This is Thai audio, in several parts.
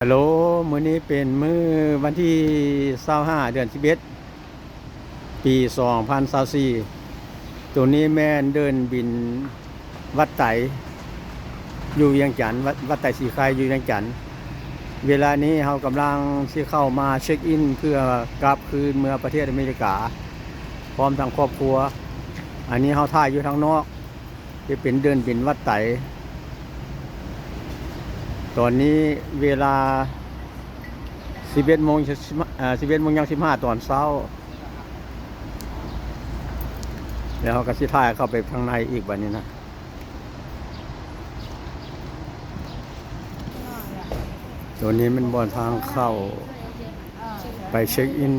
ฮัลโหลมื้อนี้เป็นมื้อวันที่25เดือน11ปี2024ตัวนี้แม่นเดินบินวัดไตอยู่เวียงจันทน์วัดไตสีไข่อยู่เวียงจันทน์เวลานี้เรากำลังสิเข้ามาเช็คอินเพื่อกลับคืนเมืองประเทศอเมริกาพร้อมทั้งครอบครัวอันนี้เราถ่ายอยู่ทางนอกที่เป็นเดินบินวัดไตตอนนี้เวลา11 โมง15ตอนเช้าแล้วเขาก็สิถ่ายเข้าไปข้างในอีกวันนี้นะตัวนี้มันบนทางเข้าไปเช็คอิน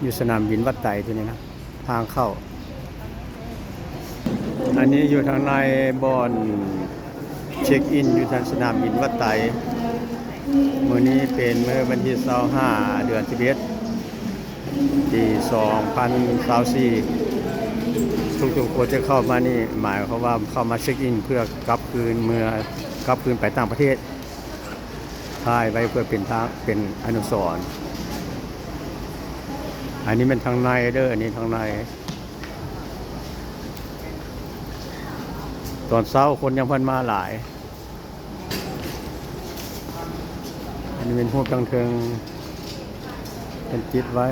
อยู่สนามบินวัดไตตัวนี้นะทางเข้าอันนี้อยู่ทางในบอนเช็คอินอยู่ทางสนามบินวัดไตมื้อนี้เป็นมื้อวันที่25เดือน11ปี2024ทุกคนจะเข้ามานี่หมายความว่าเข้ามาเช็คอินเพื่อกลับคืนไปต่างประเทศถ่ายไว้เพื่อเป็นอนุสรณ์อันนี้เป็นทางในเด้ออันนี้ทางในตอนเช้าคนยังเพิ่นมาหลายอันนี้เป็นพวกกลางเทิงเป็นจิตไว้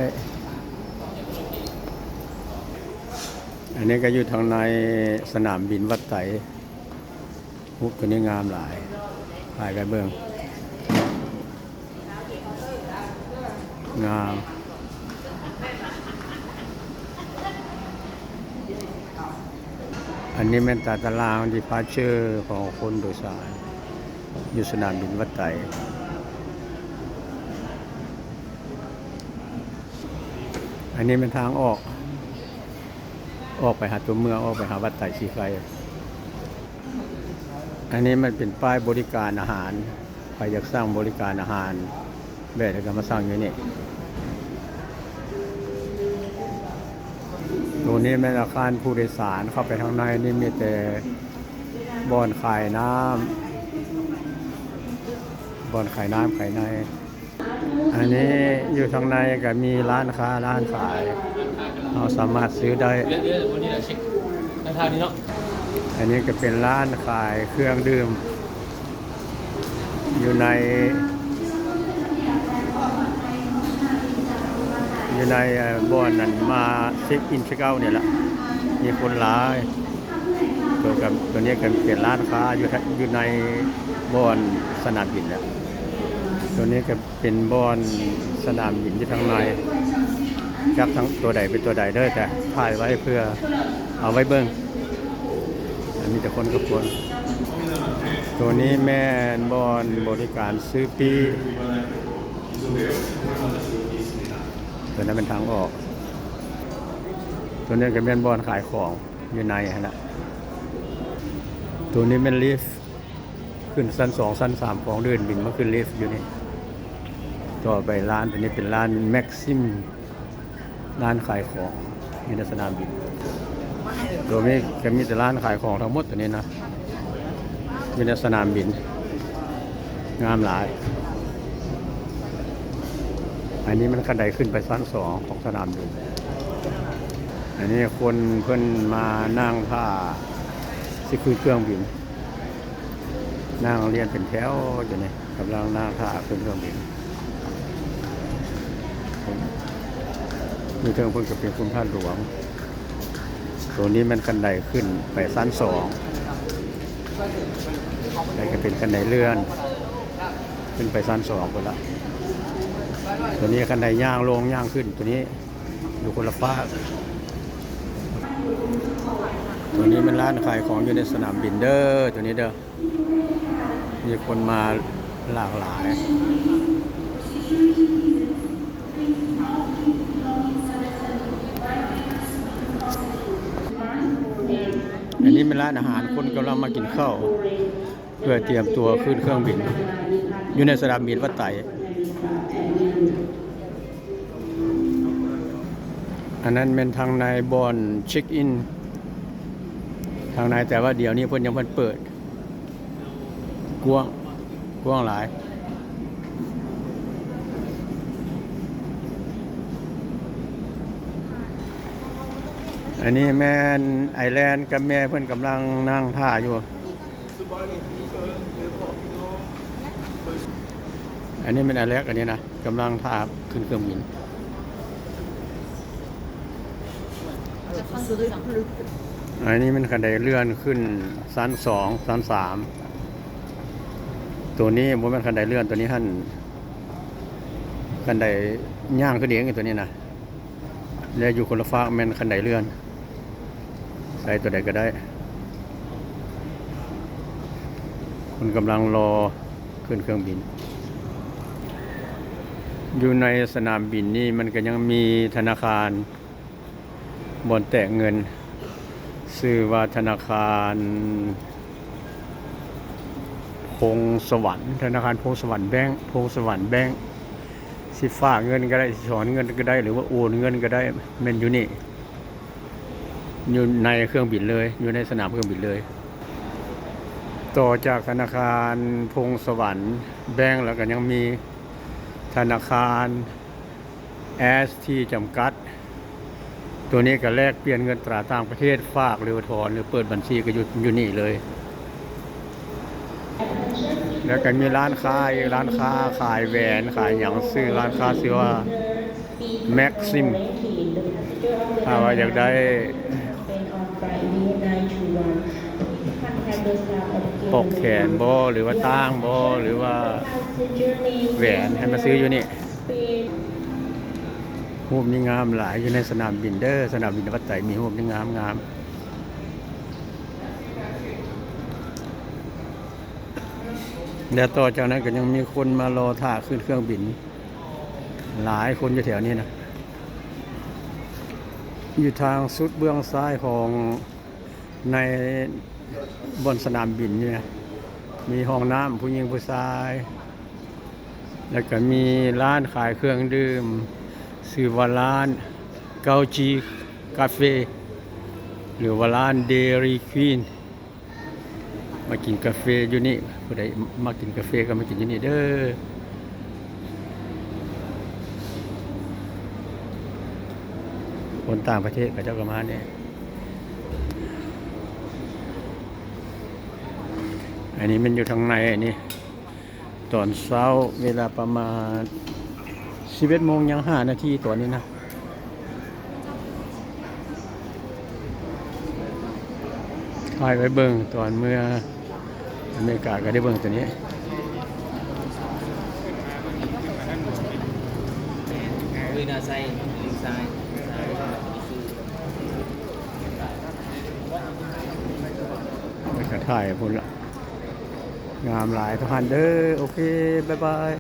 อันนี้ก็อยู่ทางในสนามบินวัดไตมุกตัวนี้งามหลายถ่ายกันเบิ่งงามอันนี้เป็นตารางดีพาร์เชอร์ของคนโดยสารอยู่สนามบินวัดไตอันนี้เป็นทางออกไปหาตัวเมืองออกไปหาวัดไตสีไฟอันนี้มันเป็นป้ายบริการอาหารใครอยากสร้างบริการอาหารแบบนี้ก็มาสร้างอยู่นี่ตัวนี้เป็นอาคารผู้โดยสารเข้าไปข้างในนี่มีแต่บ่อนขายน้ำขายในอันนี้อยู่ทางในก็มีร้านค้าร้านขายเราสามารถซื้อได้วันนี้เราเช็คในทางนี้เนาะอันนี้ก็เป็นร้านขายเครื่องดื่มอยู่ในบ่อนนั้นมาเช็คอินเช็คเอาท์เนี่ยแหละมีคนหลายตัวนี้ก็เป็นร้านค้าอยู่ในบ่อนสนามบินแล้วตัวนี้ก็เป็นบ่อนสนามบินที่ทางในจับทั้งตัวใดเป็นตัวใดเด้อแต่ถ่ายไว้เพื่อเอาไว้เบิ่งมีแต่คนกับคนตัวนี้แม่นบ่อนบริการซื้อปีตัวนั้นเป็นทางออกตัวนี้ก็เป็นบ่อนขายของอยู่ในฮะนะตัวนี้เป็นลิฟต์ขึ้นชั้น2ชั้น3ของเดินบินมาขึ้นลิฟต์อยู่นี่ต่อไปร้านตัวนี้เป็นร้านแม็กซิมร้านขายของอยู่ในสนามบินตัวนี้ก็มีแต่ร้านขายของทั้งหมดตัวนี้นะอยู่ในสนามบินงามหลายอันนี้มันขั้นใดขึ้นไปชั้น2ของสนามบินอันนี้คนเพิ่นมานั่งท่าสิขึ้นเครื่องบินนั่งเรียนเป็นแถวอยู่นี่กำลังนั่งท่าขึ้นเครื่องบินมีเทิงเพิ่งจะเป็นคุณท่านหลวงตัวนี้มันขั้นใดขึ้นไปชั้น2ได้ก็เป็นขั้นใดเลื่อนขึ้นไปชั้น2คนละตัวนี้ขั้นใดย่างลงย่างขึ้นตัวนี้อยู่คนละฟ้าตัวนี้มันร้านขายของอยู่ในสนามบินเด้อตัวนี้เด้อมีคนมาหลากหลายอันนี้เป็นร้านอาหารคนกำลังมากินข้าวเพื่อเตรียมตัวขึ้นเครื่องบินอยู่ในสนามบินวัดไตอันนั้นเป็นทางในบ่อนเช็คอินทางในแต่ว่าเดี๋ยวนี้เพิ่นยังเปิดกว้างหลาย อันนี้แม่นไอแลนด์กับแม่เพิ่นกำลังนั่งท่าอยู่ อันนี้เป็นไอแลกอันนี้นะกำลังท่าขึ้นเครื่องบิน อันนี้มันคันไดเลื่อนขึ้นชั้น2ชั้น3ตัวนี้บ่แม่นคันไดเลื่อนตัวนี้หั่นคันไดย่างขึ้นเองไอ้ตัวนี้นะแล้วอยู่คนละฝากแม่นคันไดเลื่อนใส่ตัวใดก็ได้คุณกำลังรอขึ้นเครื่องบินอยู่ในสนามบินนี่มันก็ยังมีธนาคารบ่อนแตกเงินชื่อว่าธนาคารพงสวรรค์ธนาคารพงสวรรค์แบงค์พงสวรรค์แบงค์สิฝากเงินก็ได้สิถอนเงินก็ได้หรือว่าโอนเงินก็ได้แม่นอยู่นี่อยู่ในเครื่องบินเลยอยู่ในสนามเครื่องบินเลยต่อจากธนาคารพงสวรรค์แบงค์แล้วก็ยังมีธนาคารแอสที่จำกัดตัวนี้ก็แลกเปลี่ยนเงินตราต่างประเทศฝากหรือถอนหรือเปิดบัญชีก็อยู่นี่เลยแล้วก็มีร้านค้าขายแหวนขายอย่างซื้อร้านค้าชื่อว่าแม็กซิมถ้าว่าอยากได้ปกแขนบ่หรือว่าต่างบ่หรือว่าแหวนให้มาซื้ออยู่นี่รูปนี้งามหลายอยู่ในสนามบินเด้อสนามบินวัดไตมีรูปนี้งามเดี๋ยวต่อจากนั้นก็ยังมีคนมารอท่าขึ้นเครื่องบินหลายคนอยู่แถวนี้นะอยู่ทางสุดเบื้องซ้ายของในบนสนามบินนี่นะมีห้องน้ำผู้หญิงผู้ชายแล้วก็มีร้านขายเครื่องดื่มชื่อว่าร้านเกาจีคาเฟ่หรือว่าร้านเดรี่ควีนมากินกาแฟอยู่นี่ผู้ใดมากินกาแฟก็มากินอยู่นี่เด้อคนต่างประเทศก็เจ้าก็มาเนี่ยอันนี้มันอยู่ทางในนี่ตอนเช้าเวลาประมาณ11 โมงยัง5 นาทีตัวนี้นะถ่ายไว้เบิ่งตอนเมื่ออเมริกาก็ได้เบิ่งตัวนี้วินาไซลิงไซไปกระถ่ายพุ่นละงามหลายทุกท่านเด้อโอเคบ๊ายบาย